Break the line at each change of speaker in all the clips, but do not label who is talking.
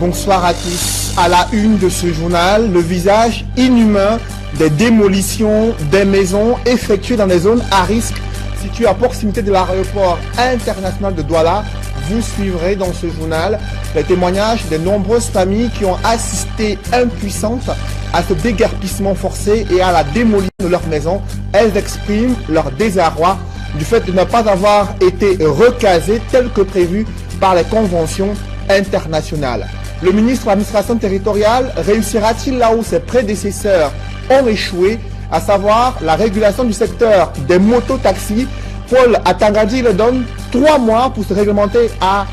Bonsoir à tous. À la une de ce journal, le visage inhumain des démolitions des maisons effectuées dans des zones à risque situées à proximité de l'aéroport international de Douala. Vous suivrez dans ce journal les témoignages des nombreuses familles qui ont assisté impuissantes à ce déguerpissement forcé et à la démolition de leurs maisons. Elles expriment leur désarroi du fait de ne pas avoir été recasées tel que prévu par les conventions internationales. Le ministre de l'administration territoriale réussira-t-il là où ses prédécesseurs ont échoué, à savoir la régulation du secteur des mototaxis? Paul Atangadi le donne 3 mois pour se réglementer à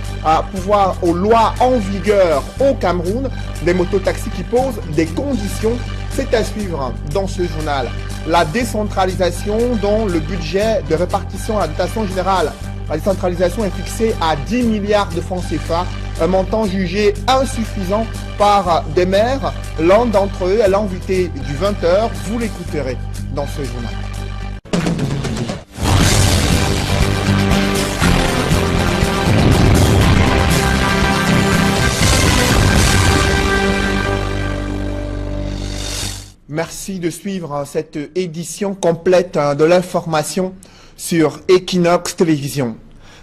pouvoir aux lois en vigueur au Cameroun, des mototaxis qui posent des conditions. C'est à suivre dans ce journal. La décentralisation dont le budget de répartition à la dotation générale. La décentralisation est fixée à 10 milliards de francs CFA, un montant jugé insuffisant par des maires. L'un d'entre eux est l'invité du 20h. Vous l'écouterez dans ce journal. Merci de suivre cette édition complète de l'information sur Equinox Télévision.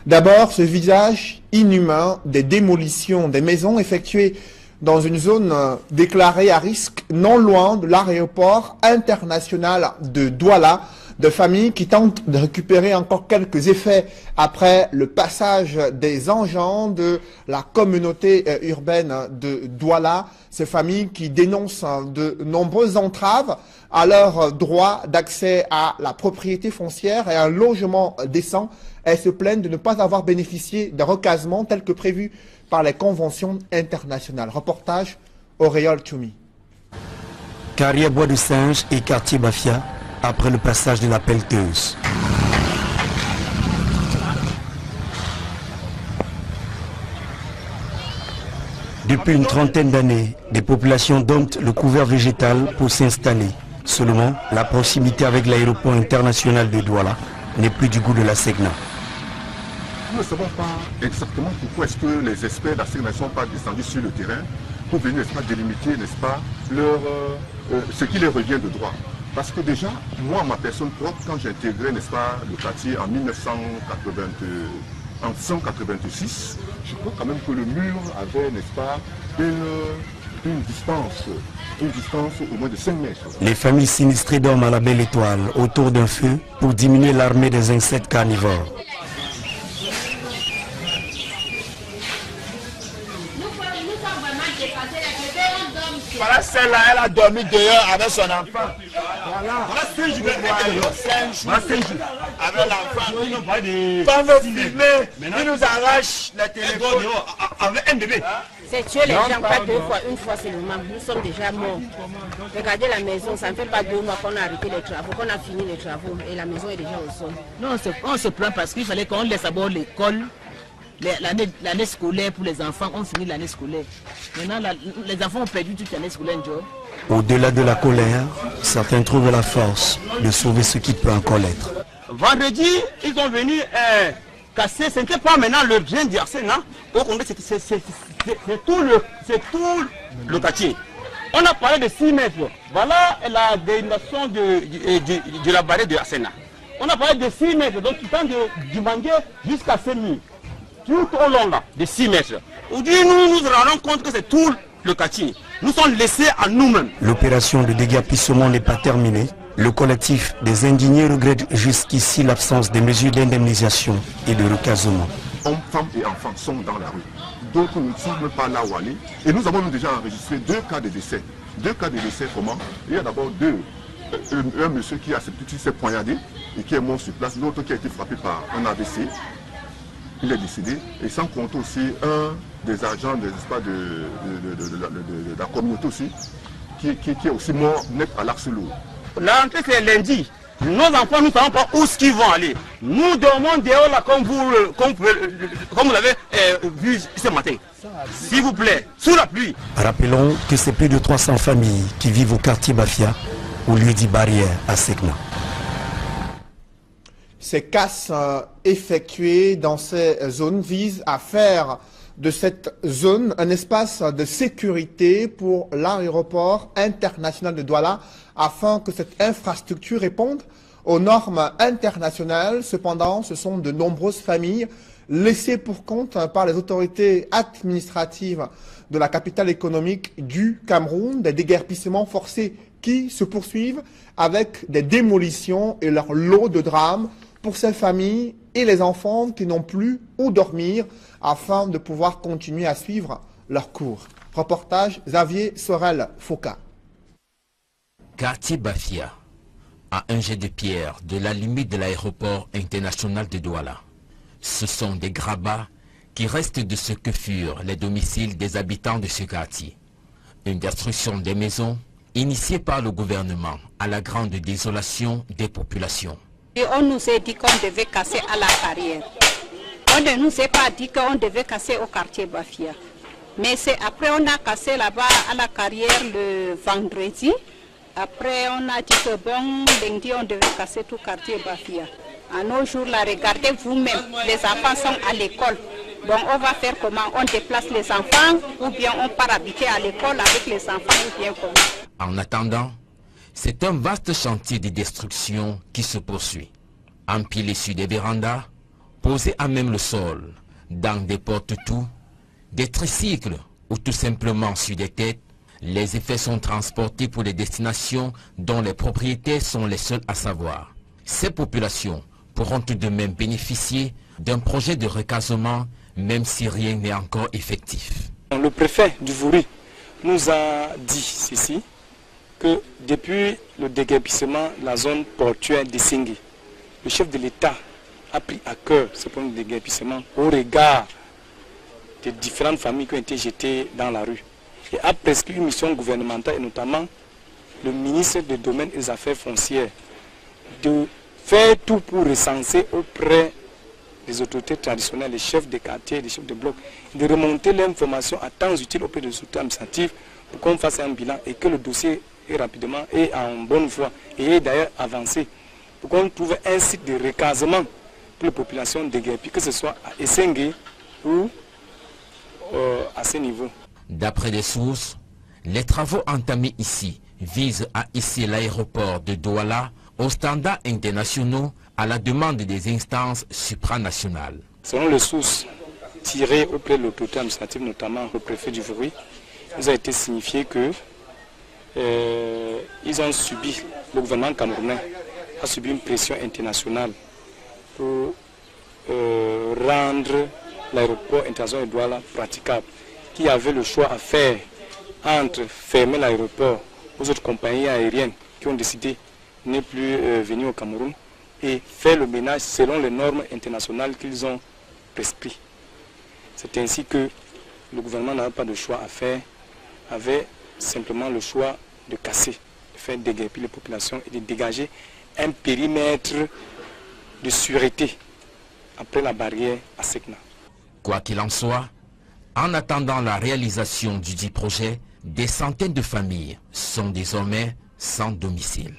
D'abord, ce visage inhumain des démolitions des maisons effectuées dans une zone déclarée à risque non loin de l'aéroport international de Douala, de familles qui tentent de récupérer encore quelques effets après le passage des engins de la communauté urbaine de Douala. Ces familles qui dénoncent de nombreuses entraves à leur droit d'accès à la propriété foncière et à un logement décent. Elles se plaignent de ne pas avoir bénéficié d'un recasement tel que prévu par les conventions internationales. Reportage Auréole Tchoumi.
Carrière Bois de Singe et quartier Bafia, après le passage de la pelleteuse. Depuis une trentaine d'années, des populations domptent le couvert végétal pour s'installer. Seulement, la proximité avec l'aéroport international de Douala n'est plus du goût de la SEGNA.
Nous ne savons pas exactement pourquoi est-ce que les experts de la SEGNA ne sont pas descendus sur le terrain pour venir, n'est-ce pas, délimiter, n'est-ce pas, ce qui les revient de droit. Parce que déjà, moi, ma personne propre, quand j'ai intégré, n'est-ce pas, le quartier en 1986, je crois quand même que le mur avait, n'est-ce pas, une distance au moins de 5 mètres.
Les familles sinistrées dorment à la belle étoile autour d'un feu pour diminuer l'armée des insectes carnivores.
Voilà celle-là, elle a dormi dehors avec son enfant. Voilà 5 jours. Avec l'enfant. Quand on veut filmer, ils nous arrachent les téléphones. Avec un bébé.
C'est tuer les gens pas 2 fois, une fois seulement. Nous sommes déjà morts. Regardez la maison, ça ne fait pas 2 mois qu'on a arrêté les travaux, qu'on a fini les travaux et la maison est déjà au sol.
Non, on se plaint parce qu'il fallait qu'on laisse d'abord l'école. L'année scolaire pour les enfants, on finit l'année scolaire. Maintenant, les enfants ont perdu toute l'année scolaire.
Au-delà de la colère, certains trouvent la force de sauver ce qui peut encore l'être.
Vendredi, ils sont venus casser, ce n'était pas maintenant le bien d'Arsène, au Congrès, c'est tout le quartier. On a parlé de 6 mètres. Voilà la dénomination de la barrière de Arsène. On a parlé de 6 mètres, donc tu tends du manguer jusqu'à 5 murs. Tout au long là, de 6 mètres. Aujourd'hui, nous nous rendons compte que c'est tout le quartier. Nous sommes laissés à nous-mêmes.
L'opération de déguerpissement n'est pas terminée. Le collectif des indignés regrette jusqu'ici l'absence des mesures d'indemnisation et de recasement.
Hommes, femmes et enfants sont dans la rue. D'autres ne semblent pas là où aller. Et nous avons déjà enregistré 2 cas de décès. 2 cas de décès comment? Il y a d'abord un monsieur qui s'est poignardé et qui est mort sur place. L'autre qui a été frappé par un AVC. Il est décédé, et sans compter aussi un des agents de la communauté aussi, qui est aussi mort net à l'Arcelot.
L'entrée c'est lundi. Nos enfants, nous ne savons pas où ils vont aller. Nous dormons dehors là comme vous l'avez vu ce matin. S'il vous plaît, sous la pluie.
Rappelons que c'est plus de 300 familles qui vivent au quartier Bafia, au lieu dit barrière à SEGNA.
Ces casses effectuées dans ces zones visent à faire de cette zone un espace de sécurité pour l'aéroport international de Douala afin que cette infrastructure réponde aux normes internationales. Cependant, ce sont de nombreuses familles laissées pour compte par les autorités administratives de la capitale économique du Cameroun, des déguerpissements forcés qui se poursuivent avec des démolitions et leur lot de drames pour ces familles et les enfants qui n'ont plus où dormir afin de pouvoir continuer à suivre leur cours. Reportage Xavier Sorel-Foucault.
Quartier Bafia, à un jet de pierre de la limite de l'aéroport international de Douala. Ce sont des grabats qui restent de ce que furent les domiciles des habitants de ce quartier. Une destruction des maisons initiée par le gouvernement à la grande désolation des populations.
Et on nous a dit qu'on devait casser à la carrière. On ne nous a pas dit qu'on devait casser au quartier Bafia. Mais c'est après on a cassé là-bas à la carrière le vendredi. Après on a dit que bon, lundi on devait casser tout quartier Bafia. À nos jours là, regardez vous-même, les enfants sont à l'école. Donc on va faire comment? On déplace les enfants ou bien on part habiter à l'école avec les enfants ou bien comment?
En attendant, c'est un vaste chantier de destruction qui se poursuit. Empilés sur des vérandas, posés à même le sol, dans des porte-tout, des tricycles ou tout simplement sur des têtes, les effets sont transportés pour des destinations dont les propriétaires sont les seuls à savoir. Ces populations pourront tout de même bénéficier d'un projet de recasement, même si rien n'est encore effectif.
Le préfet du Vouri nous a dit ceci, que depuis le déguerpissement de la zone portuaire d'Essengui, le chef de l'État a pris à cœur ce point de déguerpissement au regard des différentes familles qui ont été jetées dans la rue. Et a prescrit une mission gouvernementale, et notamment le ministre des Domaines et des Affaires foncières, de faire tout pour recenser auprès des autorités traditionnelles, les chefs de quartier, les chefs de bloc, de remonter l'information à temps utile auprès des autorités administratives pour qu'on fasse un bilan et que le dossier est rapidement et en bonne voie et est d'ailleurs avancé pour qu'on trouve un site de recasement pour les populations déguerpies, que ce soit à Essengui ou à ce niveau.
D'après des sources, les travaux entamés ici visent à hisser l'aéroport de Douala aux standards internationaux à la demande des instances supranationales.
Selon les sources tirées auprès de l'autorité administrative, notamment le préfet du Vouri, il a été signifié que ils ont subi, le gouvernement camerounais a subi une pression internationale pour rendre l'aéroport international de Douala praticable, qui avait le choix à faire entre fermer l'aéroport aux autres compagnies aériennes qui ont décidé de ne plus venir au Cameroun et faire le ménage selon les normes internationales qu'ils ont prescrites. C'est ainsi que le gouvernement n'avait pas de choix à faire, avait simplement le choix de casser, de faire déguerpir les populations et de dégager un périmètre de sûreté après la barrière à Sekna.
Quoi qu'il en soit, en attendant la réalisation du dit projet, des centaines de familles sont désormais sans domicile.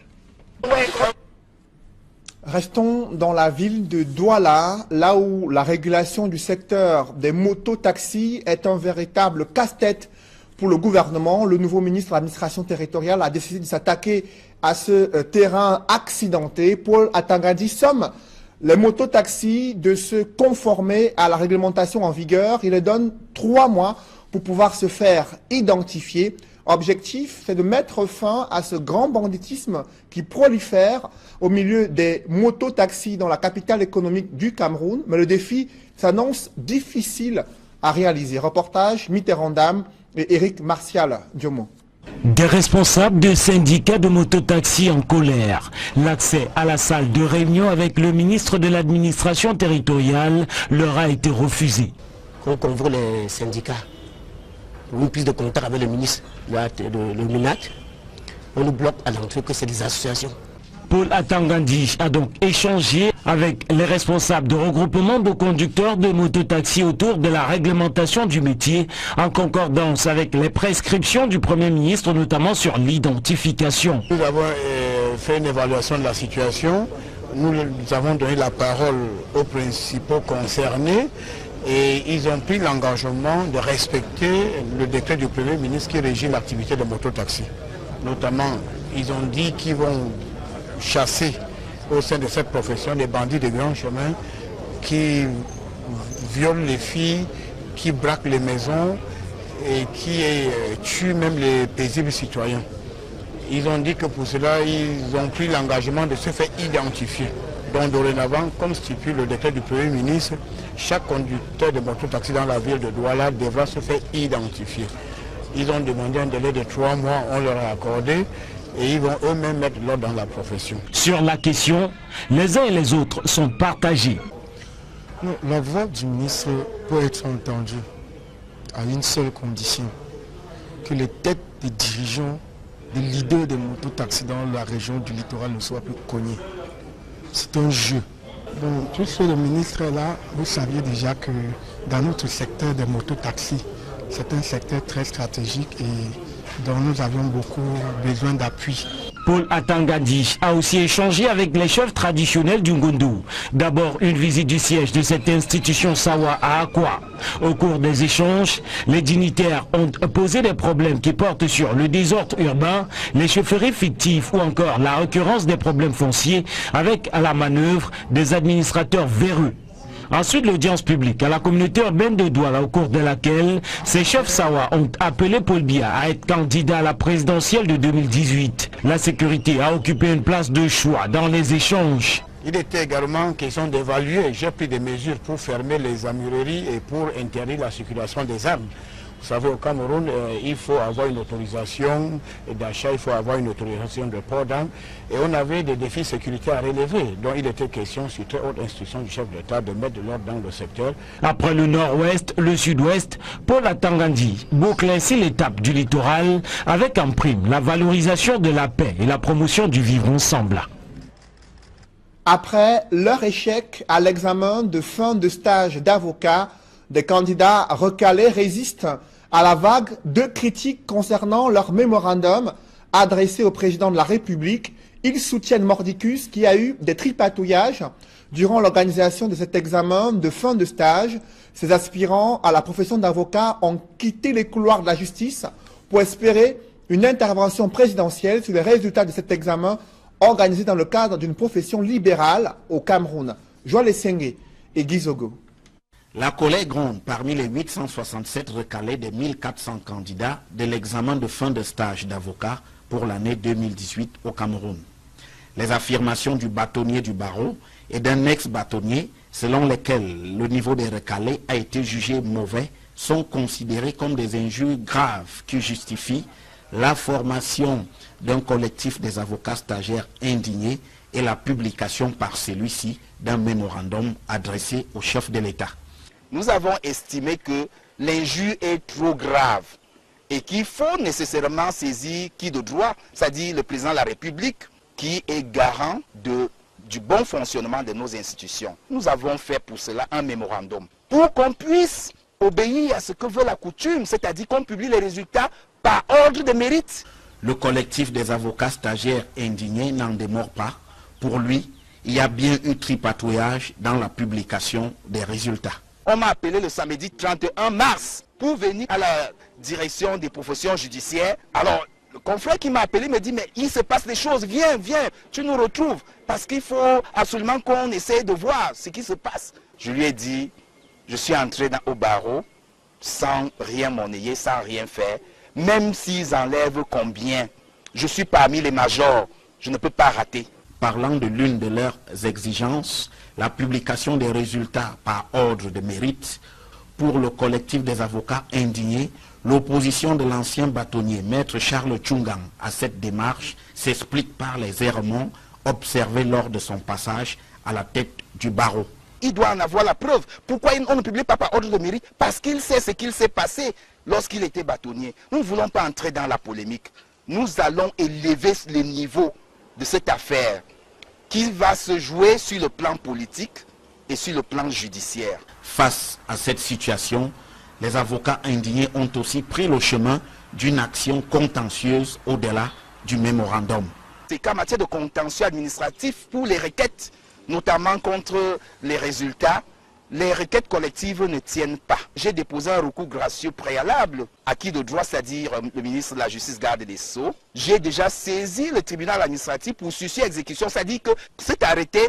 Restons dans la ville de Douala, là où la régulation du secteur des motos-taxis est un véritable casse-tête pour le gouvernement. Le nouveau ministre de l'administration territoriale a décidé de s'attaquer à ce terrain accidenté. Paul Atangadi somme les mototaxis de se conformer à la réglementation en vigueur. Il les donne 3 mois pour pouvoir se faire identifier. Objectif, c'est de mettre fin à ce grand banditisme qui prolifère au milieu des mototaxis dans la capitale économique du Cameroun. Mais le défi s'annonce difficile à réaliser. Reportage Mitterrand-Dam et Eric Martial Diomo.
Des responsables de syndicats de mototaxis en colère. L'accès à la salle de réunion avec le ministre de l'administration territoriale leur a été refusé.
On convoque les syndicats pour une prise de contact avec le ministre, le MINAC. On nous bloque à l'entrée que c'est des associations.
Paul Atangandi a donc échangé avec les responsables de regroupement de conducteurs de mototaxis autour de la réglementation du métier, en concordance avec les prescriptions du Premier ministre, notamment sur l'identification.
Nous avons fait une évaluation de la situation. Nous avons donné la parole aux principaux concernés. Et ils ont pris l'engagement de respecter le décret du Premier ministre qui régit l'activité de mototaxi. Notamment, ils ont dit qu'ils vont chasser au sein de cette profession des bandits de grand chemin qui violent les filles, qui braquent les maisons et qui tuent même les paisibles citoyens. Ils ont dit que pour cela, ils ont pris l'engagement de se faire identifier. Donc dorénavant, comme stipule le décret du Premier ministre, chaque conducteur de mototaxi dans la ville de Douala devra se faire identifier. Ils ont demandé un délai de 3 mois, on leur a accordé et ils vont eux-mêmes mettre l'ordre dans la profession.
Sur la question, les uns et les autres sont partagés.
La voix du ministre peut être entendue à une seule condition, que les têtes des dirigeants, des leaders des mototaxis dans la région du littoral ne soient plus cognées. C'est un jeu. Donc, puisque le ministre est là, vous saviez déjà que dans notre secteur des mototaxis, c'est un secteur très stratégique et dont nous avions beaucoup besoin d'appui.
Paul Atangadi a aussi échangé avec les chefs traditionnels du Ngundu. D'abord, une visite du siège de cette institution Sawa à Akwa. Au cours des échanges, les dignitaires ont posé des problèmes qui portent sur le désordre urbain, les chefferies fictives ou encore la récurrence des problèmes fonciers avec à la manœuvre des administrateurs véreux. Ensuite, l'audience publique à la communauté urbaine de Douala, au cours de laquelle ces chefs Sawa ont appelé Paul Biya à être candidat à la présidentielle de 2018. La sécurité a occupé une place de choix dans les échanges.
Il était également question d'évaluer. J'ai pris des mesures pour fermer les amureries et pour interdire la circulation des armes. Vous savez, au Cameroun, il faut avoir une autorisation d'achat, il faut avoir une autorisation de port d'armes. Et on avait des défis sécuritaires à relever. Donc il était question, sur très haute instruction du chef d'État, de mettre de l'ordre dans le secteur.
Après le nord-ouest, le sud-ouest, Paul Atangadi boucle ainsi l'étape du littoral avec en prime la valorisation de la paix et la promotion du vivre ensemble.
Après leur échec à l'examen de fin de stage d'avocat, des candidats recalés résistent à la vague de critiques concernant leur mémorandum adressé au président de la République. Ils soutiennent Mordicus qui a eu des tripatouillages durant l'organisation de cet examen de fin de stage. Ces aspirants à la profession d'avocat ont quitté les couloirs de la justice pour espérer une intervention présidentielle sur les résultats de cet examen organisé dans le cadre d'une profession libérale au Cameroun. Joël Essenge et Gizogo.
La colère gronde parmi les 867 recalés des 1400 candidats de l'examen de fin de stage d'avocat pour l'année 2018 au Cameroun. Les affirmations du bâtonnier du barreau et d'un ex-bâtonnier selon lesquelles le niveau des recalés a été jugé mauvais sont considérées comme des injures graves qui justifient la formation d'un collectif des avocats stagiaires indignés et la publication par celui-ci d'un mémorandum adressé au chef de l'État.
Nous avons estimé que l'injure est trop grave et qu'il faut nécessairement saisir qui de droit, c'est-à-dire le président de la République, qui est garant du bon fonctionnement de nos institutions. Nous avons fait pour cela un mémorandum pour qu'on puisse obéir à ce que veut la coutume, c'est-à-dire qu'on publie les résultats par ordre de mérite.
Le collectif des avocats stagiaires indignés n'en démord pas. Pour lui, il y a bien eu tripatouillage dans la publication des résultats.
On m'a appelé le samedi 31 mars pour venir à la direction des professions judiciaires. Alors, le confrère qui m'a appelé me dit, mais il se passe des choses, viens, tu nous retrouves. Parce qu'il faut absolument qu'on essaie de voir ce qui se passe. Je lui ai dit, je suis entré au barreau sans rien monnayer, sans rien faire. Même s'ils enlèvent combien, je suis parmi les majors, je ne peux pas rater.
Parlant de l'une de leurs exigences, la publication des résultats par ordre de mérite, pour le collectif des avocats indignés, l'opposition de l'ancien bâtonnier, maître Charles Tchungang, à cette démarche s'explique par les errements observés lors de son passage à la tête du barreau.
Il doit en avoir la preuve. Pourquoi on ne publie pas par ordre de mérite? Parce qu'il sait ce qu'il s'est passé lorsqu'il était bâtonnier. Nous ne voulons pas entrer dans la polémique. Nous allons élever le niveau de cette affaire qui va se jouer sur le plan politique et sur le plan judiciaire.
Face à cette situation, les avocats indignés ont aussi pris le chemin d'une action contentieuse au-delà du mémorandum.
C'est qu'en matière de contentieux administratif pour les requêtes, notamment contre les résultats, les requêtes collectives ne tiennent pas. J'ai déposé un recours gracieux préalable, acquis de droit, c'est-à-dire le ministre de la Justice, garde des Sceaux. J'ai déjà saisi le tribunal administratif pour sursis exécution, c'est-à-dire que cet arrêté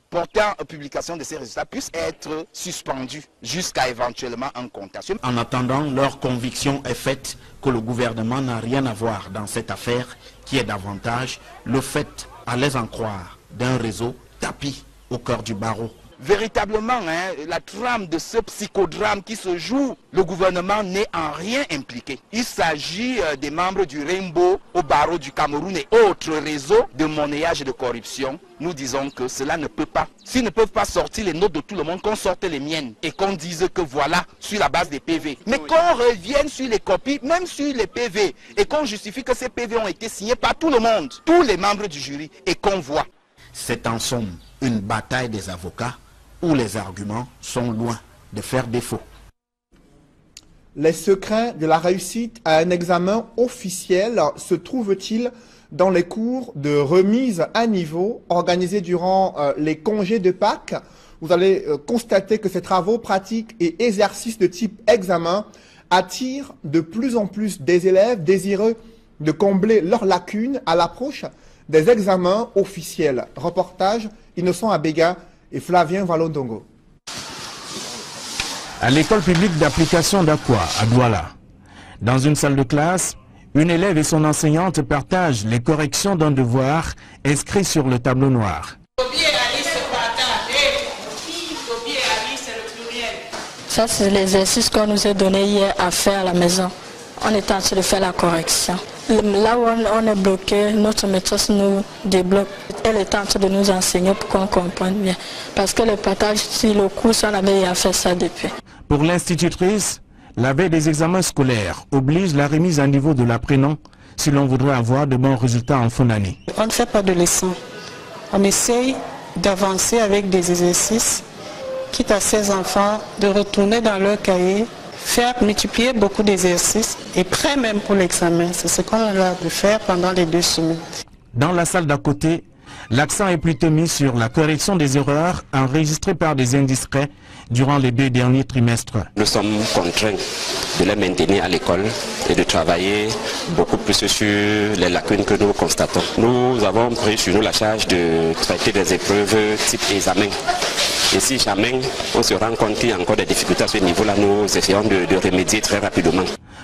portant publication de ces résultats puisse être suspendu jusqu'à éventuellement un contentieux.
En attendant, leur conviction est faite que le gouvernement n'a rien à voir dans cette affaire, qui est davantage le fait, à les en croire, d'un réseau tapis au cœur du barreau.
Véritablement, la trame de ce psychodrame qui se joue, le gouvernement n'est en rien impliqué. Il s'agit des membres du Rainbow au barreau du Cameroun et autres réseaux de monnayage et de corruption. Nous disons que cela ne peut pas. S'ils ne peuvent pas sortir les notes de tout le monde, qu'on sorte les miennes et qu'on dise que voilà, sur la base des PV. Mais qu'on revienne sur les copies, même sur les PV, et qu'on justifie que ces PV ont été signés par tout le monde, tous les membres du jury, et qu'on voit.
C'est en somme une bataille des avocats où les arguments sont loin de faire défaut.
Les secrets de la réussite à un examen officiel se trouvent-ils dans les cours de remise à niveau organisés durant les congés de Pâques? Vous allez constater que ces travaux pratiques et exercices de type examen attirent de plus en plus des élèves désireux de combler leurs lacunes à l'approche des examens officiels. Reportage Innocent Abega et Flavien Valondongo.
À l'école publique d'application d'Aqua à Douala, dans une salle de classe, une élève et son enseignante partagent les corrections d'un devoir inscrit sur le tableau noir.
Ça, c'est l'exercice qu'on nous a donné hier à faire à la maison. On est en train de faire la correction. Là où on est bloqué, notre maîtresse nous débloque. Elle est en train de nous enseigner pour qu'on comprenne bien. Parce que le partage sur le cours, on avait à faire ça depuis.
Pour l'institutrice, la veille des examens scolaires oblige la remise à niveau de l'apprenant si l'on voudrait avoir de bons résultats en fin d'année.
On ne fait pas de leçons. On essaye d'avancer avec des exercices, quitte à ces enfants de retourner dans leur cahier, faire multiplier beaucoup d'exercices et prêt même pour l'examen. C'est ce qu'on a l'air de faire pendant les 2 semaines.
Dans la salle d'à côté, l'accent est plutôt mis sur la correction des erreurs enregistrées par des indiscrets durant les 2 derniers trimestres.
Nous sommes contraints de les maintenir à l'école et de travailler beaucoup plus sur les lacunes que nous constatons. Nous avons pris sur nous la charge de traiter des épreuves type examen. Et si jamais on se rend compte qu'il y a encore des difficultés à ce niveau-là, nous essayons de remédier très rapidement.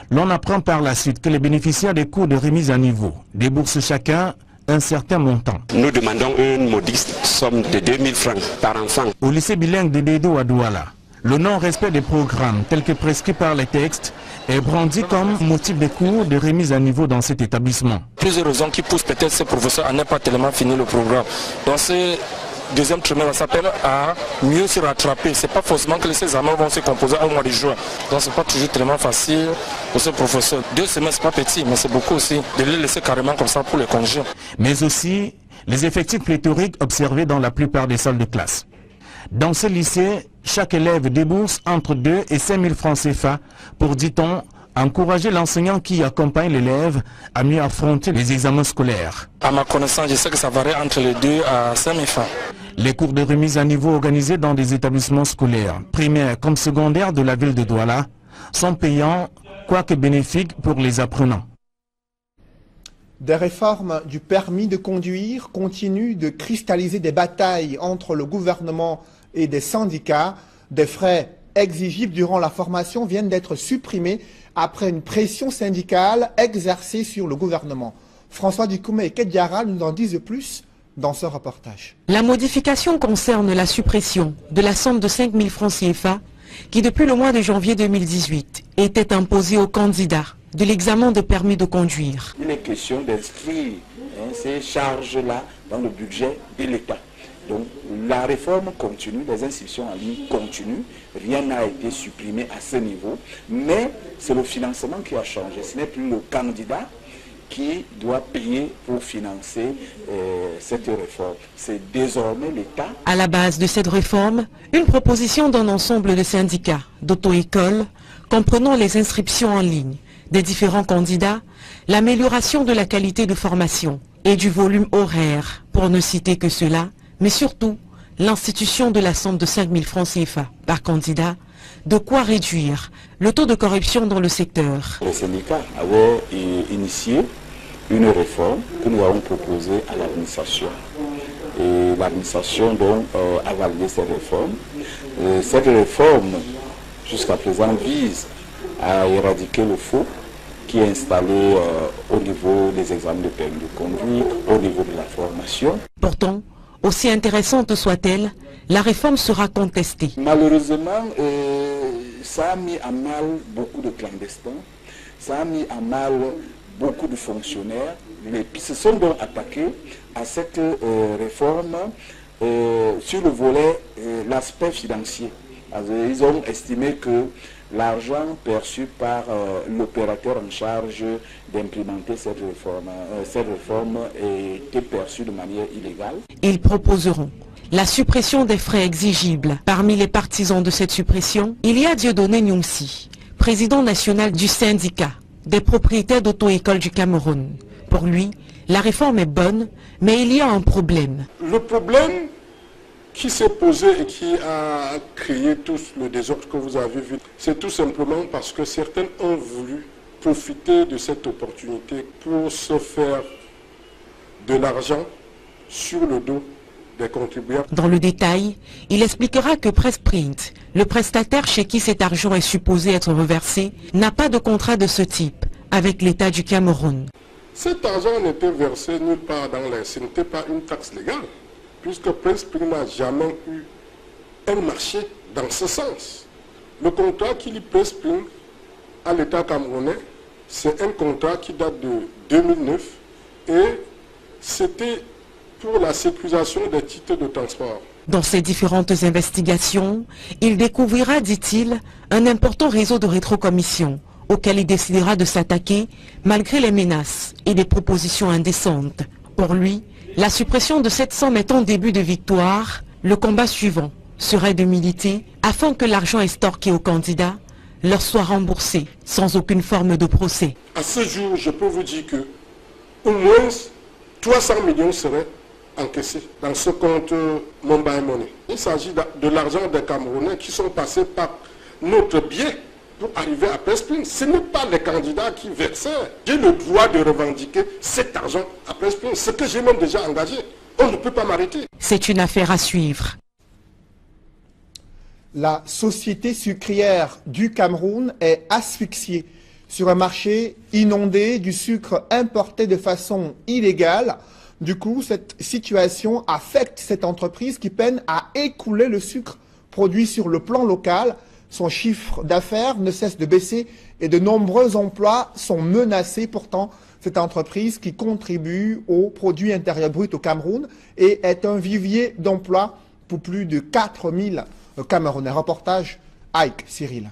L'on apprend par la suite que les bénéficiaires des cours de remise à niveau déboursent chacun un certain montant.
Nous demandons une modeste somme de 2000 francs par enfant.
Au lycée bilingue de Dedo à Douala, le non-respect des programmes tels que prescrits par les textes est brandi comme motif de cours de remise à niveau dans cet établissement.
Plusieurs raisons qui poussent peut-être ces professeurs à ne pas tellement finir le programme. Dans ce deuxième trimestre, ça permet à mieux se rattraper. C'est pas forcément que les examens vont se composer au mois de juin. Donc c'est pas toujours tellement facile pour ces professeurs. 2 semaines, c'est pas petit, mais c'est beaucoup aussi de les laisser carrément comme ça pour les congés.
Mais aussi les effectifs pléthoriques observés dans la plupart des salles de classe. Dans ce lycée, chaque élève débourse entre 2 et 5 000 francs CFA pour, dit-on, encourager l'enseignant qui accompagne l'élève à mieux affronter les examens scolaires.
À ma connaissance, je sais que ça varie entre les 2 à 5 000 francs.
Les cours de remise à niveau organisés dans des établissements scolaires, primaires comme secondaires de la ville de Douala, sont payants, quoique bénéfiques pour les apprenants.
Des réformes du permis de conduire continuent de cristalliser des batailles entre le gouvernement et des syndicats. Des frais exigibles durant la formation viennent d'être supprimés après une pression syndicale exercée sur le gouvernement. François Dukoumé et Kate Diarra nous en disent plus dans ce reportage.
La modification concerne la suppression de la somme de 5 000 francs CFA qui, depuis le mois de janvier 2018, était imposée aux candidats de l'examen de permis de conduire.
Il est question d'inscrire ces charges-là dans le budget de l'État. Donc la réforme continue, les inscriptions en ligne continuent, rien n'a été supprimé à ce niveau, mais c'est le financement qui a changé. Ce n'est plus le candidat qui doit payer pour financer cette réforme. C'est désormais l'État.
À la base de cette réforme, une proposition d'un ensemble de syndicats, d'auto-écoles, comprenant les inscriptions en ligne des différents candidats, l'amélioration de la qualité de formation et du volume horaire, pour ne citer que cela, mais surtout l'institution de la somme de 5 000 francs CFA par candidat, de quoi réduire le taux de corruption dans le secteur.
Les syndicats avaient initié une réforme que nous avons proposée à l'administration. Et l'administration donc a validé cette réforme. Cette réforme, jusqu'à présent, vise à éradiquer le faux qui est installé au niveau des examens de permis de conduire, au niveau de la formation.
Pourtant, aussi intéressante soit-elle, la réforme sera contestée.
Malheureusement, ça a mis à mal beaucoup de clandestins, ça a mis à mal beaucoup de fonctionnaires. Les pistes se sont donc attaqués à cette réforme sur le volet, l'aspect financier. Alors, ils ont estimé que l'argent perçu par l'opérateur en charge d'implémenter cette réforme était perçu de manière illégale.
Ils proposeront la suppression des frais exigibles. Parmi les partisans de cette suppression, il y a Dieudonné Nyumsi, président national du syndicat des propriétaires d'auto-écoles du Cameroun. Pour lui, la réforme est bonne, mais il y a un problème.
Le problème qui s'est posé et qui a créé tout le désordre que vous avez vu, c'est tout simplement parce que certains ont voulu profiter de cette opportunité pour se faire de l'argent sur le dos des contribuables.
Dans le détail, il expliquera que Presprint, le prestataire chez qui cet argent est supposé être reversé, n'a pas de contrat de ce type avec l'État du Cameroun.
Cet argent n'était versé nulle part dans l'air, ce n'était pas une taxe légale, puisque Presprint n'a jamais eu un marché dans ce sens. Le contrat qui lie Presprint à l'État camerounais, c'est un contrat qui date de 2009 et c'était pour la sécurisation des titres de transport.
Dans ces différentes investigations, il découvrira, dit-il, un important réseau de rétrocommissions auquel il décidera de s'attaquer malgré les menaces et des propositions indécentes. Pour lui, la suppression de cette somme est un début de victoire. Le combat suivant serait de militer afin que l'argent estorqué aux candidats leur soit remboursé sans aucune forme de procès.
À ce jour, je peux vous dire que au moins 300 millions seraient encaissés dans ce compte Mobile Money. Il s'agit de l'argent des Camerounais qui sont passés par notre biais pour arriver à Presprint. Ce n'est pas les candidats qui versaient. J'ai le droit de revendiquer cet argent à Presprint, ce que j'ai même déjà engagé. On ne peut pas m'arrêter.
C'est une affaire à suivre.
La société sucrière du Cameroun est asphyxiée sur un marché inondé du sucre importé de façon illégale. Du coup, cette situation affecte cette entreprise qui peine à écouler le sucre produit sur le plan local. Son chiffre d'affaires ne cesse de baisser et de nombreux emplois sont menacés. Pourtant, cette entreprise qui contribue au produit intérieur brut au Cameroun et est un vivier d'emplois pour plus de 4000 Camerounais. Reportage Ike Cyril.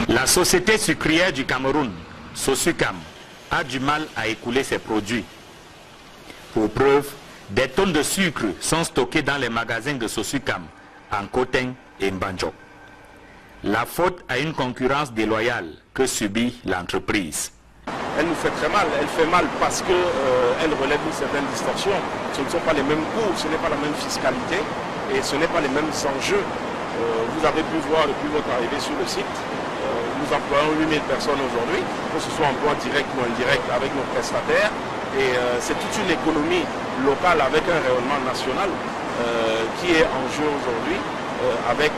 La société sucrière du Cameroun, Sosucam, a du mal à écouler ses produits. Pour preuve, des tonnes de sucre sont stockées dans les magasins de Sosucam, en Koteng et Mbandjok. La faute à une concurrence déloyale que subit l'entreprise.
Elle nous fait très mal, elle fait mal parce qu'elle relève une certaine distorsion. Ce ne sont pas les mêmes coûts, ce n'est pas la même fiscalité et ce n'est pas les mêmes enjeux. Vous avez pu voir depuis votre arrivée sur le site, nous employons 8000 personnes aujourd'hui, que ce soit emploi direct ou indirect avec nos prestataires. Et c'est toute une économie locale avec un rayonnement national qui est en jeu aujourd'hui avec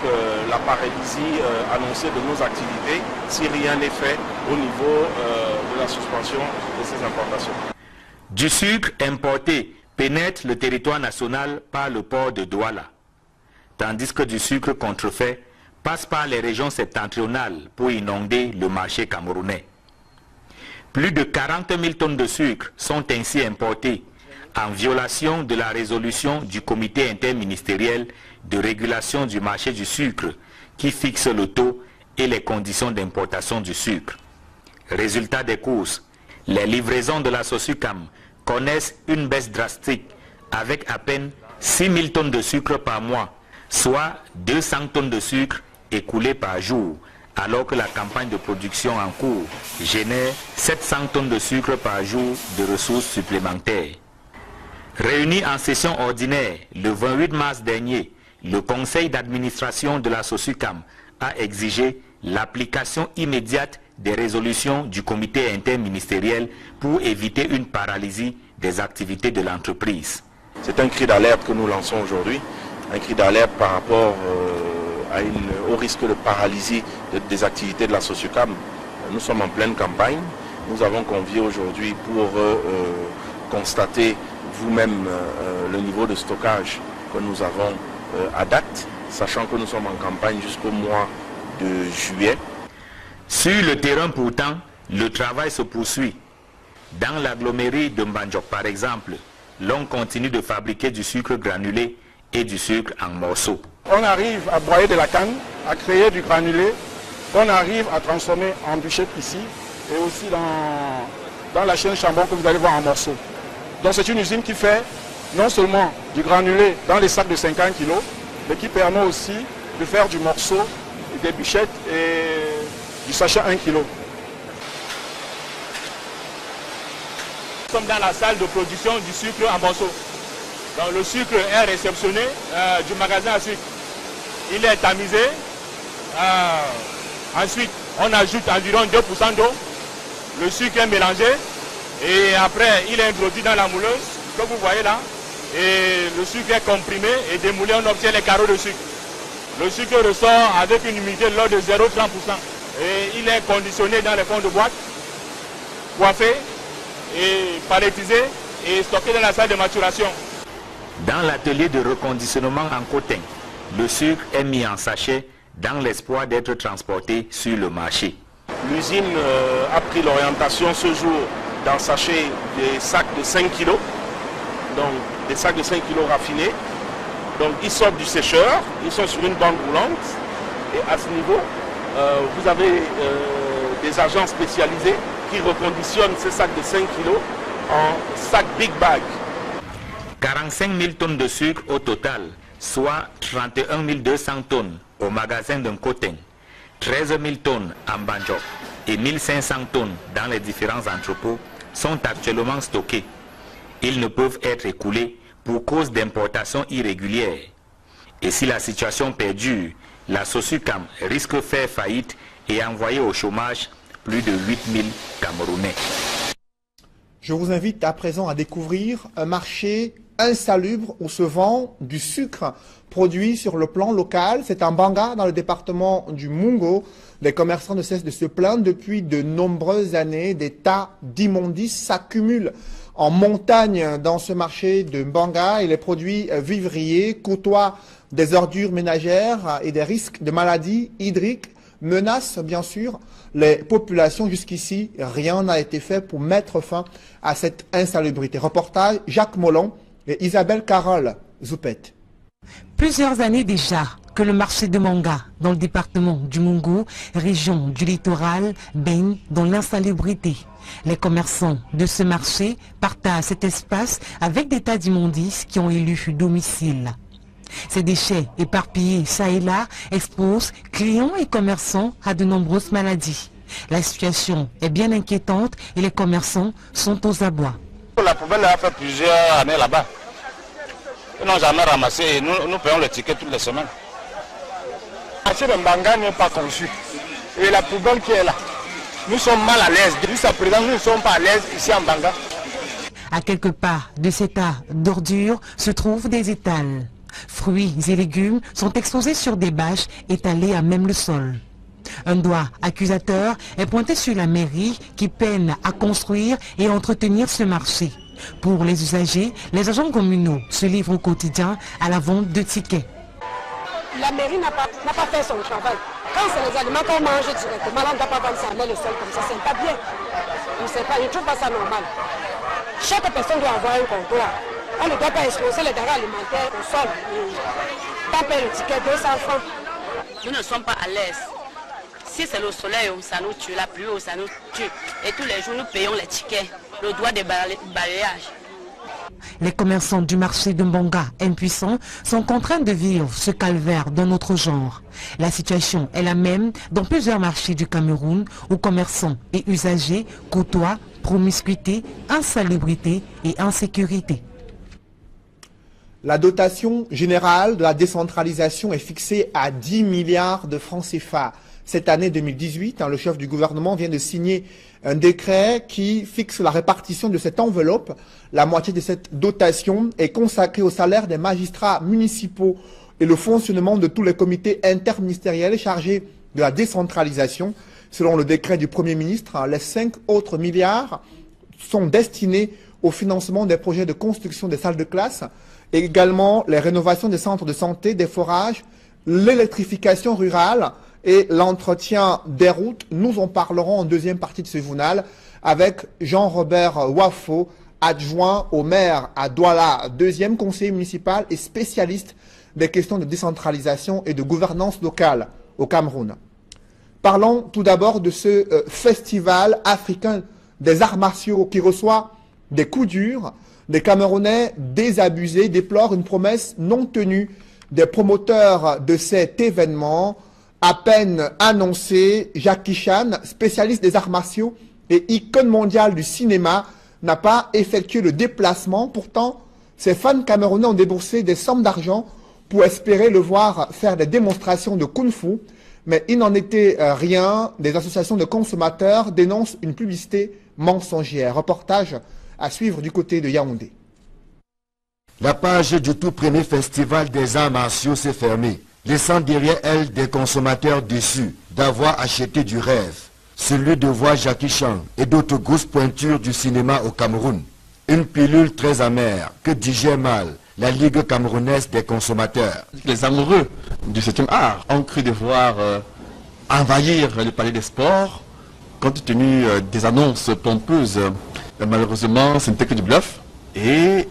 la paralysie annoncée de nos activités si rien n'est fait au niveau de la suspension de ces importations.
Du sucre importé pénètre le territoire national par le port de Douala, tandis que du sucre contrefait passe par les régions septentrionales pour inonder le marché camerounais. Plus de 40 000 tonnes de sucre sont ainsi importées en violation de la résolution du comité interministériel de régulation du marché du sucre qui fixe le taux et les conditions d'importation du sucre. Résultat des courses, les livraisons de la Sosucam connaissent une baisse drastique avec à peine 6 000 tonnes de sucre par mois, soit 200 tonnes de sucre écoulées par jour, alors que la campagne de production en cours génère 700 tonnes de sucre par jour de ressources supplémentaires. Réuni en session ordinaire le 28 mars dernier, le conseil d'administration de la SOSUCAM a exigé l'application immédiate des résolutions du comité interministériel pour éviter une paralysie des activités de l'entreprise.
C'est un cri d'alerte que nous lançons aujourd'hui, un cri d'alerte par rapport au risque de paralysie des activités de la SOSUCAM. Nous sommes en pleine campagne, nous avons convié aujourd'hui pour constater vous-même le niveau de stockage que nous avons à date, sachant que nous sommes en campagne jusqu'au mois de juillet.
Sur le terrain pourtant, le travail se poursuit. Dans l'agglomérie de Mbandjok par exemple, l'on continue de fabriquer du sucre granulé et du sucre en morceaux.
On arrive à broyer de la canne, à créer du granulé, qu'on arrive à transformer en bûchette ici et aussi dans la chaîne charbon que vous allez voir en morceaux. Donc c'est une usine qui fait non seulement du granulé dans les sacs de 50 kg, mais qui permet aussi de faire du morceau, des bûchettes et du sachet 1 kg. Nous sommes dans la salle de production du sucre en morceaux. Donc le sucre est réceptionné du magasin à sucre. Il est tamisé. Ensuite, on ajoute environ 2% d'eau. Le sucre est mélangé. Et après, il est introduit dans la mouleuse, que vous voyez là. Et le sucre est comprimé et démoulé, on obtient les carreaux de sucre. Le sucre ressort avec une humidité de l'ordre de 0,30%. Et il est conditionné dans les fonds de boîte, coiffé et palettisé et stocké dans la salle de maturation.
Dans l'atelier de reconditionnement en Cotin, le sucre est mis en sachet dans l'espoir d'être transporté sur le marché.
L'usine a pris l'orientation ce jour d'en sachet des sacs de 5 kg, donc des sacs de 5 kg raffinés. Donc ils sortent du sécheur, ils sont sur une bande roulante et à ce niveau, vous avez des agents spécialisés qui reconditionnent ces sacs de 5 kg en sacs Big Bag.
45 000 tonnes de sucre au total, soit 31 200 tonnes au magasin d'un Cotin, 13 000 tonnes en Mbandjok et 1500 tonnes dans les différents entrepôts sont actuellement stockés. Ils ne peuvent être écoulés pour cause d'importation irrégulière. Et si la situation perdure, la SOSUCAM risque de faire faillite et envoyer au chômage plus de 8 000 Camerounais.
Je vous invite à présent à découvrir un marché insalubre où se vend du sucre produit sur le plan local. C'est en Banga, dans le département du Mungo. Les commerçants ne cessent de se plaindre depuis de nombreuses années. Des tas d'immondices s'accumulent en montagne dans ce marché de Banga et les produits vivriers côtoient des ordures ménagères et des risques de maladies hydriques menacent bien sûr les populations. Jusqu'ici, rien n'a été fait pour mettre fin à cette insalubrité. Reportage Jacques Molon et Isabelle Carole Zoupette.
Plusieurs années déjà que le marché de Manga, dans le département du Mungo, région du littoral, baigne dans l'insalubrité. Les commerçants de ce marché partagent cet espace avec des tas d'immondices qui ont élu domicile. Ces déchets éparpillés ça et là exposent clients et commerçants à de nombreuses maladies. La situation est bien inquiétante et les commerçants sont aux abois.
La poubelle a fait plusieurs années là-bas. Ils n'ont jamais ramassé et nous payons le ticket toutes les semaines. Le marché de Mbanga n'est pas conçu. Et la poubelle qui est là, nous sommes mal à l'aise. Jusqu'à présent, nous ne sommes pas à l'aise ici en Mbanga.
À quelques pas de cet tas d'ordures se trouvent des étals. Fruits et légumes sont exposés sur des bâches étalées à même le sol. Un doigt accusateur est pointé sur la mairie qui peine à construire et à entretenir ce marché. Pour les usagers, les agents communaux se livrent au quotidien à la vente de tickets.
La mairie n'a pas fait son travail. Quand c'est les aliments qu'on mange directement, on ne doit pas vendre ça à le sol comme ça, c'est pas bien. Je ne sais pas, je ne trouve pas ça normal. Chaque personne doit avoir un comptoir. On ne doit pas exposer les denrées alimentaires au sol. Pas payer le ticket 200 francs.
Nous ne sommes pas à l'aise. Si c'est le soleil, ça nous tue, la pluie, ça nous tue. Et tous les jours, nous payons les tickets, le droit de balayage.
Les commerçants du marché de Mbanga, impuissants, sont contraints de vivre ce calvaire d'un autre genre. La situation est la même dans plusieurs marchés du Cameroun où commerçants et usagers côtoient promiscuité, insalubrité et insécurité.
La dotation générale de la décentralisation est fixée à 10 milliards de francs CFA. Cette année 2018, le chef du gouvernement vient de signer un décret qui fixe la répartition de cette enveloppe. La moitié de cette dotation est consacrée au salaire des magistrats municipaux et le fonctionnement de tous les comités interministériels chargés de la décentralisation. Selon le décret du Premier ministre, les 5 autres milliards sont destinés au financement des projets de construction des salles de classe, et également les rénovations des centres de santé, des forages, l'électrification rurale et l'entretien des routes. Nous en parlerons en deuxième partie de ce journal avec Jean-Robert Wafo, adjoint au maire à Douala, deuxième conseiller municipal et spécialiste des questions de décentralisation et de gouvernance locale au Cameroun. Parlons tout d'abord de ce festival africain des arts martiaux qui reçoit des coups durs. Les Camerounais désabusés déplorent une promesse non tenue des promoteurs de cet événement. À peine annoncé, Jackie Chan, spécialiste des arts martiaux et icône mondiale du cinéma, n'a pas effectué le déplacement. Pourtant, ses fans camerounais ont déboursé des sommes d'argent pour espérer le voir faire des démonstrations de kung-fu. Mais il n'en était rien. Des associations de consommateurs dénoncent une publicité mensongère. Reportage à suivre du côté de Yaoundé.
La page du tout premier festival des arts martiaux s'est fermée, laissant derrière elle des consommateurs déçus d'avoir acheté du rêve, celui de voir Jackie Chan et d'autres grosses pointures du cinéma au Cameroun. Une pilule très amère que digère mal la Ligue camerounaise des consommateurs.
Les amoureux du 7e art ont cru devoir envahir le palais des sports compte tenu des annonces pompeuses. Malheureusement, ce n'était que du bluff et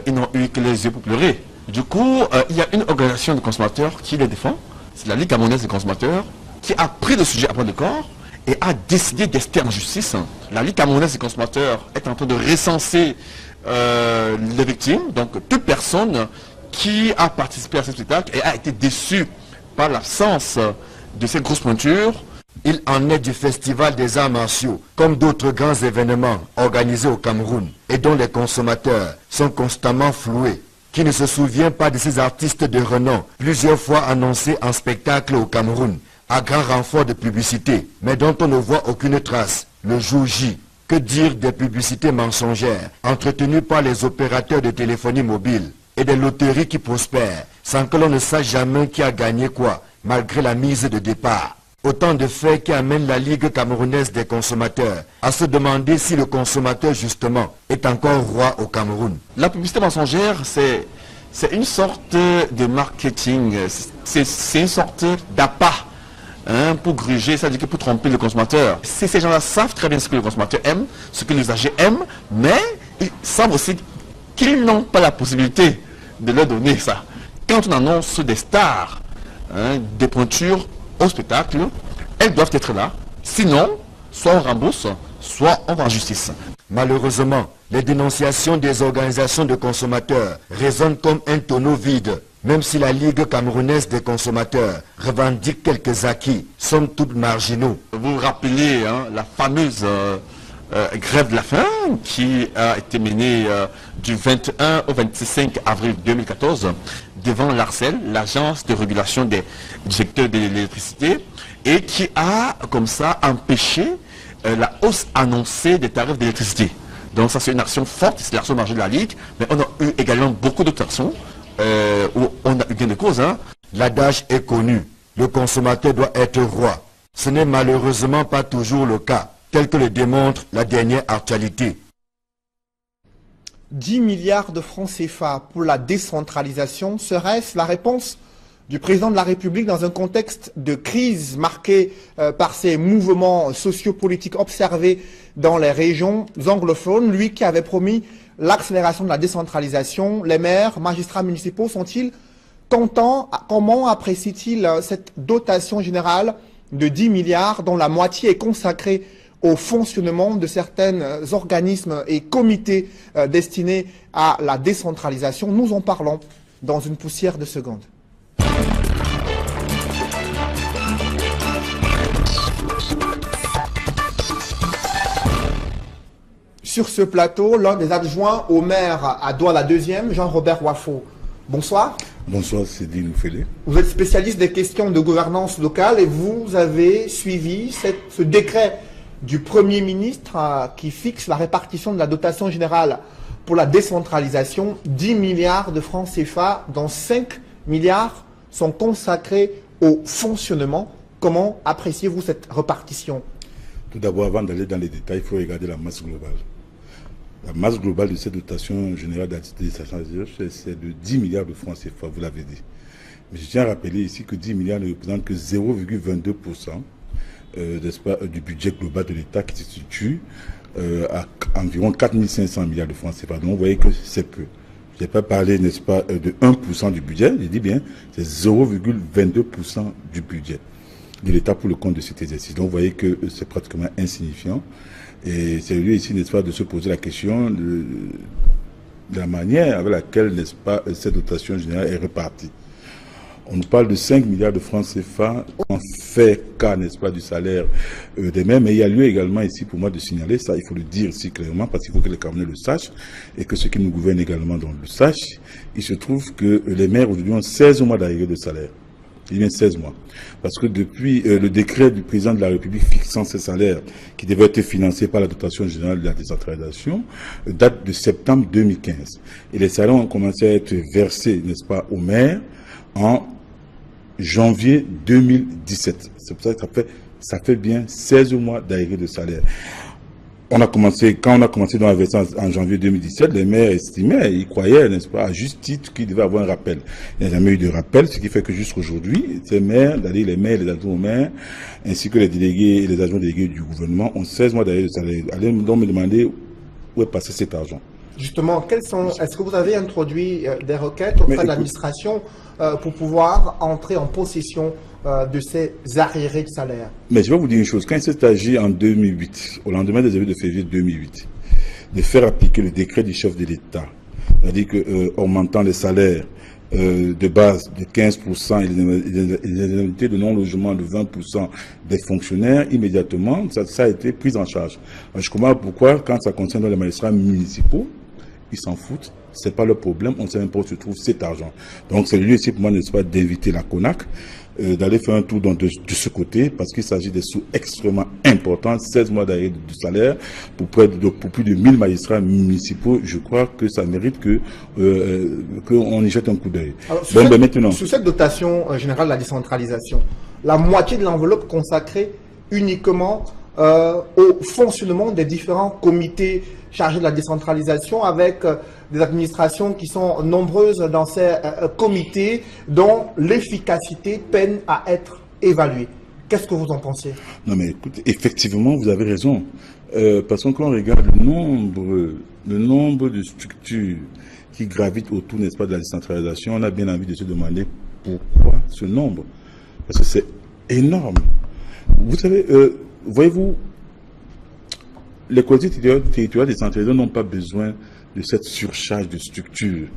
ils n'ont eu que les yeux pour pleurer. Du coup, il y a une organisation de consommateurs qui les défend, c'est la Ligue camerounaise des consommateurs, qui a pris le sujet à bras de corps et a décidé d'ester en justice. La Ligue camerounaise des consommateurs est en train de recenser les victimes, donc toute personne qui a participé à ce spectacle et a été déçue par l'absence de ces grosses pointures.
Il en est du Festival des arts martiaux, comme d'autres grands événements organisés au Cameroun et dont les consommateurs sont constamment floués. Qui ne se souvient pas de ces artistes de renom, plusieurs fois annoncés en spectacle au Cameroun, à grand renfort de publicité, mais dont on ne voit aucune trace, le jour J. Que dire des publicités mensongères, entretenues par les opérateurs de téléphonie mobile, et des loteries qui prospèrent, sans que l'on ne sache jamais qui a gagné quoi, malgré la mise de départ. Autant de faits qui amènent la Ligue camerounaise des consommateurs à se demander si le consommateur, justement, est encore roi au Cameroun.
La publicité mensongère, c'est une sorte de marketing, c'est une sorte d'appât pour gruger, c'est-à-dire que pour tromper le consommateur. Ces gens-là savent très bien ce que le consommateur aime, ce que l'usager aime, mais ils savent aussi qu'ils n'ont pas la possibilité de leur donner ça. Quand on annonce des stars, des pointures au spectacle, elles doivent être là. Sinon, soit on rembourse, soit on va en justice.
Malheureusement, les dénonciations des organisations de consommateurs résonnent comme un tonneau vide. Même si la Ligue camerounaise des consommateurs revendique quelques acquis, somme toute marginaux.
Vous vous rappelez la fameuse grève de la faim qui a été menée du 21 au 25 avril 2014 devant l'ARCEL, l'agence de régulation du secteur de l'électricité, et qui a comme ça empêché la hausse annoncée des tarifs d'électricité. Donc ça c'est une action forte, c'est l'action marginale de la Ligue, mais on a eu également beaucoup d'autres actions où on a eu gain de cause.
L'adage est connu, le consommateur doit être roi. Ce n'est malheureusement pas toujours le cas, tel que le démontre la dernière actualité.
10 milliards de francs CFA pour la décentralisation, serait-ce la réponse du président de la République dans un contexte de crise marqué par ces mouvements sociopolitiques observés dans les régions anglophones, lui qui avait promis l'accélération de la décentralisation? Les maires, magistrats municipaux sont-ils contents? Comment apprécient-ils cette dotation générale de 10 milliards dont la moitié est consacrée au fonctionnement de certains organismes et comités destinés à la décentralisation? Nous en parlons dans une poussière de secondes. Sur ce plateau, l'un des adjoints au maire à Douala 2e, Jean-Robert Wafo. Bonsoir.
Bonsoir, c'est Dino Félé.
Vous êtes spécialiste des questions de gouvernance locale et vous avez suivi ce décret du Premier ministre qui fixe la répartition de la dotation générale pour la décentralisation, 10 milliards de francs CFA, dont 5 milliards sont consacrés au fonctionnement. Comment appréciez-vous cette répartition?
Tout d'abord, avant d'aller dans les détails, il faut regarder la masse globale. La masse globale de cette dotation générale de décentralisation, c'est de 10 milliards de francs CFA, vous l'avez dit. Mais je tiens à rappeler ici que 10 milliards ne représentent que 0,22% du budget global de l'État qui se situe à environ 4 500 milliards de francs CFA. Donc vous voyez que c'est peu. Je n'ai pas parlé, n'est-ce pas, de 1% du budget, je dis bien, c'est 0,22% du budget de l'État pour le compte de cet exercice. Donc vous voyez que c'est pratiquement insignifiant. Et c'est lieu ici, n'est-ce pas, de se poser la question de la manière avec laquelle, n'est-ce pas, cette dotation générale est répartie. On nous parle de 5 milliards de francs CFA, on fait cas, n'est-ce pas, du salaire des maires, mais il y a lieu également ici pour moi de signaler ça, il faut le dire ici clairement, parce qu'il faut que les Camerounais le sachent, et que ceux qui nous gouvernent également le sachent. Il se trouve que les maires aujourd'hui ont 16 mois d'arrivée de salaire. Il y a 16 mois. Parce que depuis le décret du président de la République fixant ces salaires, qui devaient être financés par la dotation générale de la décentralisation, date de septembre 2015. Et les salaires ont commencé à être versés, n'est-ce pas, aux maires en janvier 2017. C'est pour ça que ça fait bien 16 mois d'arrivée de salaire. Quand on a commencé dans la version en janvier 2017, les maires estimaient, ils croyaient, n'est-ce pas, à juste titre qu'il devait avoir un rappel. Il n'y a jamais eu de rappel, ce qui fait que jusqu'aujourd'hui, ces maires, c'est-à-dire les maires, les adjoints aux maires, ainsi que les délégués et les adjoints délégués du gouvernement, ont 16 mois d'arrivée de salaire. Allez donc me demander où est passé cet argent. Justement, est-ce que vous avez introduit des requêtes auprès de l'administration pour pouvoir entrer en possession de ces arriérés de salaire? Mais je vais vous dire une chose, quand il s'est agi en 2008, au lendemain des événements de février 2008, de faire appliquer le décret du chef de l'État, c'est-à-dire que augmentant les salaires de base de 15% et les indemnités de non-logement de 20% des fonctionnaires, immédiatement, ça a été pris en charge. Je comprends pourquoi, quand ça concerne les magistrats municipaux, ils s'en foutent, c'est pas leur problème, on ne sait même pas où se trouve cet argent. Donc c'est le lieu ici pour moi, n'est-ce pas, d'inviter la CONAC, d'aller faire un tour de ce côté, parce qu'il s'agit des sous extrêmement importants, 16 mois d'arrêt de salaire, pour plus de 1000 magistrats municipaux. Je crois que ça mérite qu'on y jette un coup d'œil. Sur cette dotation générale de la décentralisation, la moitié de l'enveloppe consacrée uniquement au fonctionnement des différents comités chargés de la décentralisation, avec des administrations qui sont nombreuses dans ces comités dont l'efficacité peine à être évaluée. Qu'est-ce que vous en pensez? Non mais écoutez, effectivement vous avez raison, parce que quand on regarde le nombre de structures qui gravitent autour, n'est-ce pas, de la décentralisation, on a bien envie de se demander pourquoi ce nombre, parce que c'est énorme. Vous savez, voyez-vous, les collectivités territoriales décentralisées n'ont pas besoin de cette surcharge de structures.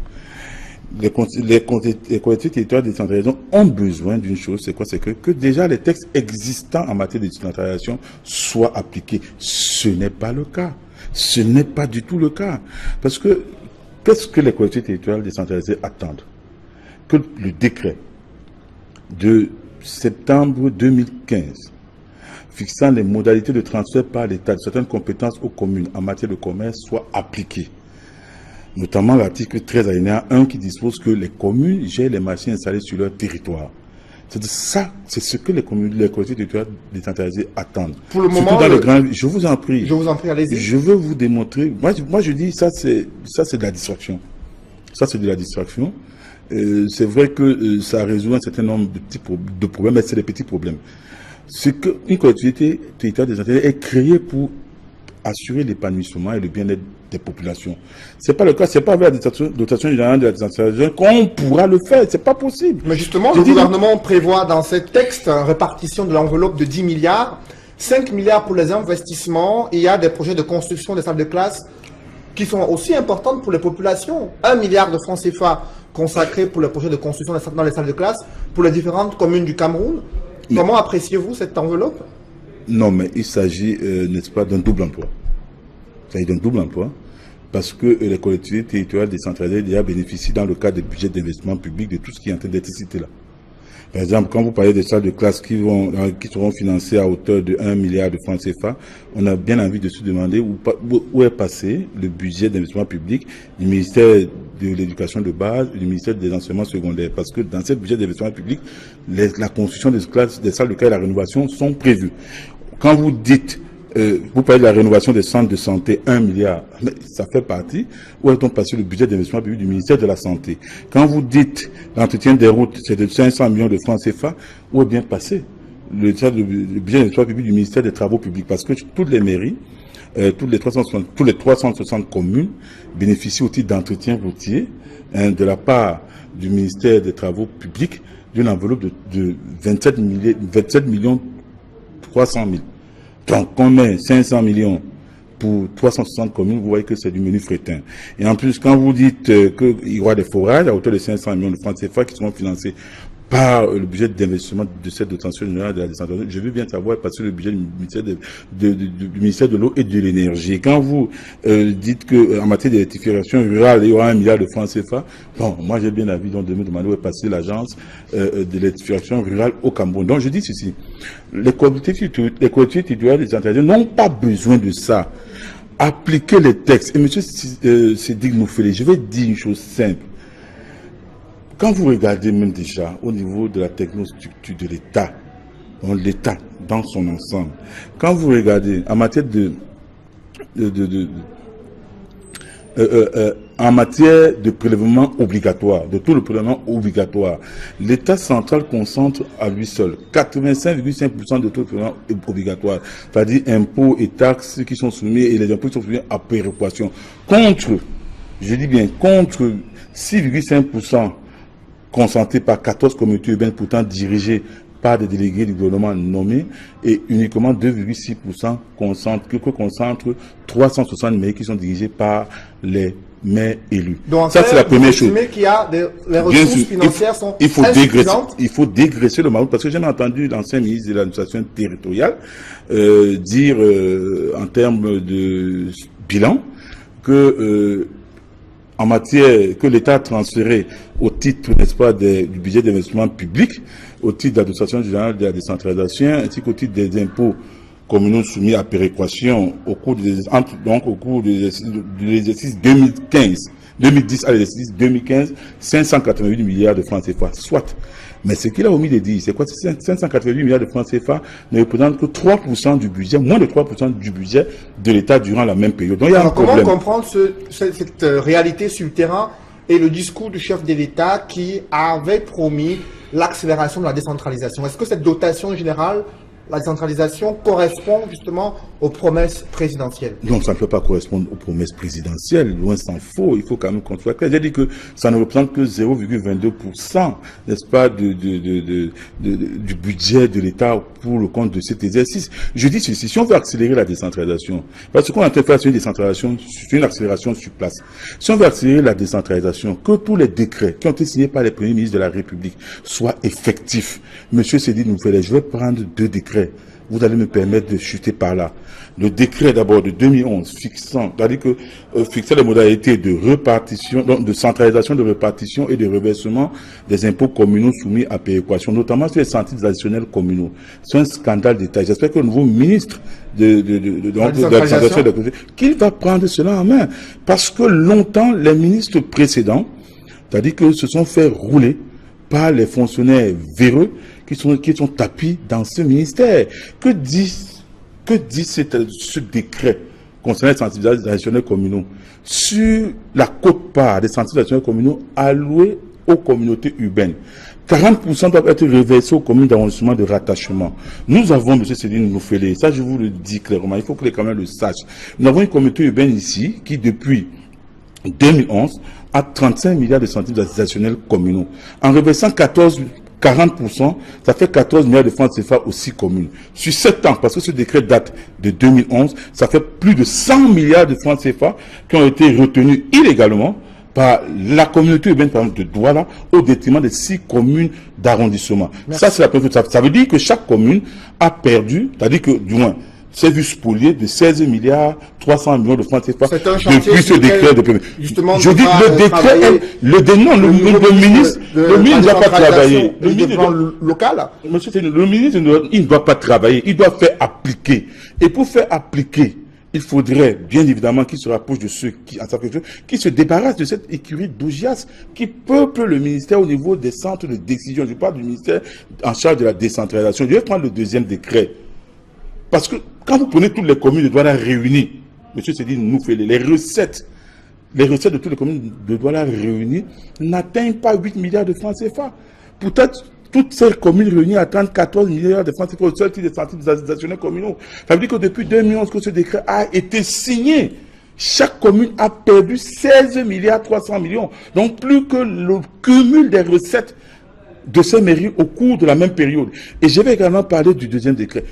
Les collectivités territoriales décentralisées ont besoin d'une chose, c'est quoi? C'est que déjà les textes existants en matière de décentralisation soient appliqués. Ce n'est pas le cas. Ce n'est pas du tout le cas. Parce que, qu'est-ce que les collectivités territoriales décentralisées attendent? Que le décret de septembre 2015 fixant les modalités de transfert par l'État de certaines compétences aux communes en matière de commerce soit appliqué. Notamment l'article 13 alinéa 1 qui dispose que les communes gèrent les marchés installés sur leur territoire. C'est ça, c'est ce que les collectivités territoriales décentralisées attendent. Pour le moment, je vous en prie. Je vous en prie, allez-y. Je veux vous démontrer. Moi je dis ça c'est de la distraction. Ça c'est de la distraction. C'est vrai que ça résout un certain nombre de problèmes, mais c'est des petits problèmes. C'est qu'une collectivité territoriale décentralisée est créée pour assurer l'épanouissement et le bien-être des populations. C'est pas le cas, c'est pas avec la dotation générale de la décentralisation qu'on pourra le faire, c'est pas possible. Mais justement, le gouvernement prévoit dans ce texte une répartition de l'enveloppe de 10 milliards, 5 milliards pour les investissements, et il y a des projets de construction des salles de classe qui sont aussi importantes pour les populations. 1 milliard de francs CFA consacrés pour les projets de construction dans les salles de classe pour les différentes communes du Cameroun. Comment appréciez-vous cette enveloppe? Non, mais il s'agit, n'est-ce pas, d'un double emploi. Il s'agit d'un double emploi. parce que les collectivités territoriales décentralisées déjà bénéficient dans le cadre des budgets d'investissement public de tout ce qui est en train d'être cité là. Par exemple, quand vous parlez des salles de classe qui seront financées à hauteur de 1 milliard de francs CFA, on a bien envie de se demander où est passé le budget d'investissement public du ministère de l'éducation de base et du ministère des enseignements secondaires. Parce que dans ce budget d'investissement public, la construction des salles de classe et la rénovation sont prévues. Quand vous dites vous parlez de la rénovation des centres de santé, 1 milliard, mais ça fait partie. Où est-on passé le budget d'investissement public du ministère de la Santé? Quand vous dites l'entretien des routes, c'est de 500 millions de francs CFA, où est bien passé le budget d'investissement public du ministère des Travaux publics? Parce que toutes les mairies, tous les 360 communes bénéficient au titre d'entretien routier de la part du ministère des Travaux publics d'une enveloppe de 27 millions 300 000. Donc, on met 500 millions pour 360 communes, vous voyez que c'est du menu frétin. Et en plus, quand vous dites qu'il y aura des forages à hauteur de 500 millions de francs CFA qui seront financés par le budget d'investissement de cette dotation générale de la décentralisation, je veux bien savoir parce que le budget du ministère de l'eau et de l'énergie. Quand vous dites qu'en matière d'électrification rurale, il y aura 1 milliard de francs CFA, bon, moi j'ai bien envie de me demander où est passée l'agence de l'électrification rurale au Cameroun. Donc je dis ceci, les collectivités territoriales décentralisées n'ont pas besoin de ça. Appliquer les textes. Et M. Sédic Noufélé, je vais dire une chose simple. Quand vous regardez même déjà au niveau de la technostructure de l'État, l'État dans son ensemble, quand vous regardez en matière en matière de prélèvement obligatoire, de tout le prélèvement obligatoire, l'État central concentre à lui seul 85,5% de tout le prélèvement obligatoire, c'est-à-dire impôts et taxes qui sont soumis et les impôts qui sont soumis à péréquation. Contre, je dis bien contre 6,5% concentrés par 14 communautés urbaines pourtant dirigées par des délégués du gouvernement nommés et uniquement 2,6% que concentrent 360 mairies qui sont dirigées par les maires élus.
Donc,
ça, c'est la première chose.
Qu'il y a les ressources financières sont insuffisantes.
Il faut dégraisser le Maroc parce que j'ai entendu l'ancien ministre de l'administration territoriale dire en termes de bilan que en matière que l'État a transféré au titre, n'est-ce pas, du budget d'investissement public, au titre de l'administration générale de la décentralisation, ainsi qu'au titre des impôts communaux soumis à péréquation au cours de l'exercice 2010 à l'exercice 2015, 588 milliards de francs CFA, soit. Mais ce qu'il a omis de dire, c'est quoi? 588 milliards de francs CFA ne représentent que 3% du budget, moins de 3% du budget de l'État durant la même période. Donc il y a un problème.
Comment comprendre cette réalité sur le terrain et le discours du chef de l'État qui avait promis l'accélération de la décentralisation? Est-ce que cette dotation générale, la décentralisation, correspond justement aux promesses présidentielles?
Non, ça ne peut pas correspondre aux promesses présidentielles, loin s'en faut, il faut quand même qu'on soit clair. J'ai dit que ça ne représente que 0,22%, n'est-ce pas, du budget de l'État pour le compte de cet exercice. Je dis ceci, si on veut accélérer la décentralisation, parce qu'on est en train de faire une décentralisation, une accélération sur place. Si on veut accélérer la décentralisation, que tous les décrets qui ont été signés par les premiers ministres de la République soient effectifs. Monsieur Sédic Noufélé, je vais prendre 2 décrets. Vous allez me permettre de chuter par là. Le décret d'abord de 2011 fixant les modalités de répartition, donc de centralisation, de répartition et de reversement des impôts communaux soumis à péréquation, notamment sur les centres additionnels communaux. C'est un scandale d'État. J'espère que le nouveau ministre de la décentralisation, qu'il va prendre cela en main. Parce que longtemps, les ministres précédents, c'est-à-dire que se sont fait rouler par les fonctionnaires véreux qui sont tapis dans ce ministère. Que dit ce décret concernant les centres additionnels communaux sur la quote-part des centres additionnels communaux alloués aux communautés urbaines? 40% doivent être reversés aux communes d'arrondissement de rattachement. Nous avons, M. Sédic Noufélé, ça je vous le dis clairement, il faut que les Camerounais le sachent. Nous avons une communauté urbaine ici qui, depuis 2011, a 35 milliards de centimes additionnels communaux. En reversant 40%, ça fait 14 milliards de francs CFA aux 6 communes. Sur 7 ans, parce que ce décret date de 2011, ça fait plus de 100 milliards de francs CFA qui ont été retenus illégalement par la communauté urbaine, par exemple, de Douala, au détriment des 6 communes d'arrondissement. Ça, c'est la première chose. Ça veut dire que chaque commune a perdu, c'est-à-dire que, du moins, s'est vu spolier de 16 milliards 300 millions de francs CFA
depuis
ce décret de premier.
Justement,
je dis que le décret, le ministre ne doit pas travailler.
Le ministre local.
Monsieur, le ministre il ne doit pas travailler, il doit faire appliquer. Et pour faire appliquer, il faudrait bien évidemment qu'il se rapproche de ceux qui se débarrassent de cette écurie d'Ogias qui peuple le ministère au niveau des centres de décision. Je parle du ministère en charge de la décentralisation. Je vais prendre le deuxième décret. Parce que quand vous prenez toutes les communes de Douala réunies, monsieur Sédine nous fait les recettes de toutes les communes de Douala réunies n'atteignent pas 8 milliards de francs CFA. Peut-être toutes ces communes réunies atteignent 14 milliards de francs CFA au seul titre des centres organisationnels communaux. Ça veut dire que depuis 2011 que ce décret a été signé, chaque commune a perdu 16 milliards 300 millions. Donc plus que le cumul des recettes de ces mairies au cours de la même période. Et je vais également parler du deuxième décret.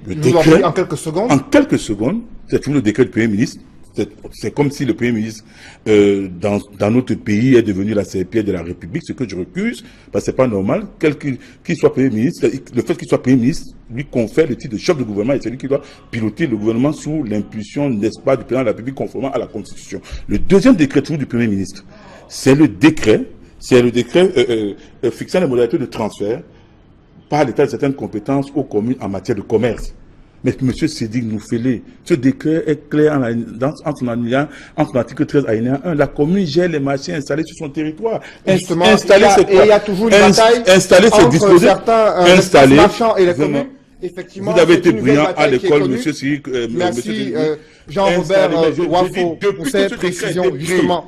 Le décret,
en quelques secondes.
En quelques secondes, c'est toujours le décret du Premier ministre. C'est comme si le Premier ministre, dans notre pays, est devenu la serpillière de la République, ce que je recuse, parce que c'est pas normal. Qu'il soit Premier ministre, le fait qu'il soit Premier ministre lui confère le titre de chef de gouvernement et c'est lui qui doit piloter le gouvernement sous l'impulsion, n'est-ce pas, du président de la République conformément à la Constitution. Le deuxième décret toujours du Premier ministre, c'est le décret fixant les modalités de transfert par l'État de certaines compétences aux communes en matière de commerce. Mais M. Sédine Noufélé, ce décret est clair entre l'article 13 alinéa 1. La commune gère les marchés installés sur son territoire.
Justement, il y a toujours une bataille entre certains marchands et les communes. Effectivement,
vous avez été brillant à l'école, M. Sédine.
Merci Jean-Robert Wafo pour cette précision, justement.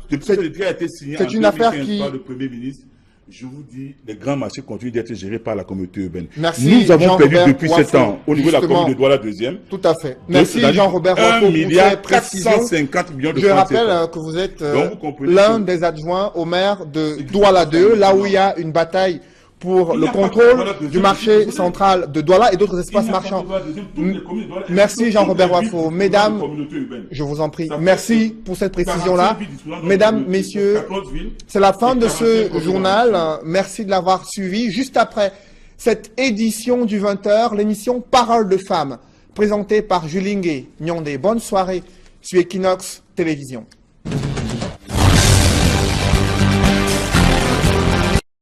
C'est une affaire qui... le Premier ministre. Je vous dis, les grands marchés continuent d'être gérés par la communauté urbaine.
Merci,
nous avons perdu depuis 7 ans au niveau de la commune de Douala deuxième.
Tout à fait. Merci Jean-Robert
Wafo pour cette précision. 450 millions de francs.
Je rappelle que vous êtes l'un des adjoints au maire de Douala 2, là où il y a une bataille pour le contrôle du marché central de Douala et d'autres espaces marchands. Merci Jean-Robert Wafo. Mesdames, je vous en prie, merci pour cette précision-là. Mesdames, messieurs, c'est la fin de ce journal. Merci de l'avoir suivi. Juste après cette édition du 20h, l'émission Parole de femmes, présentée par Julingue Nyondé. Bonne soirée sur Equinox Télévision.